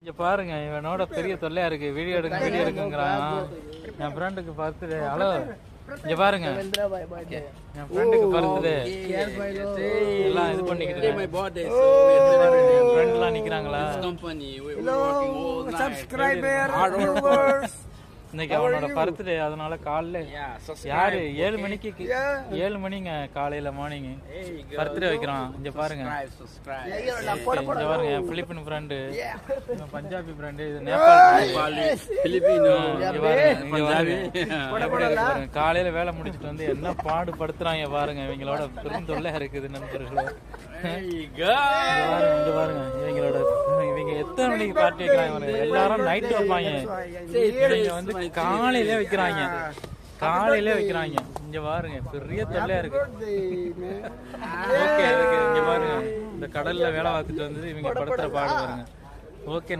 இங்க பாருங்க, இவனோட பெரிய தொல்லையா இருக்கு. வீடியோ எடுக்குங்கிறான். என் ஃப்ரெண்டுக்கு பர்த்டே. ஹலோ, இங்க பாருங்க, என் ஃப்ரெண்டுக்கு பர்த்டே எல்லாம் இது பண்ணிக்கிட்டு என் ஃப்ரெண்ட் எல்லாம் நிக்கிறாங்களா? இன்னைக்கு அவனோட பர்த்டே, அதனால காலைல யாரு 7 மணிக்கு 7 மணிங்க காலையில மார்னிங் பர்த்டே வைக்கிறான். இங்க பாருங்க, இங்க பாருங்க, என் பிலிப்பின் ஃப்ரெண்டு, பஞ்சாபி ஃப்ரெண்டு, இது நேபாள் பிலிப்பினோ. காலையில வேலை முடிச்சுட்டு வந்து என்ன பாடுபடுத்துறாங்க பாருங்க. இவங்களோட பெருந்தொல்லை இருக்குது நண்பர்களே. இங்க பாருங்க, இவங்க எத்தனை மணிக்கு பார்ட்டி வைக்கிறாங்க. எல்லாரும் நைட் வைப்பாங்க, இவங்க வந்து காலையிலே வைக்கிறாங்க. இங்க பாருங்க, பெரிய தொல்லையா இருக்கு. ஓகே, இங்க பாருங்க, இந்த கடல்ல வேலை பார்த்துட்டு வந்து இவங்க படுத்துற பாடு பாருங்க. ஓகே.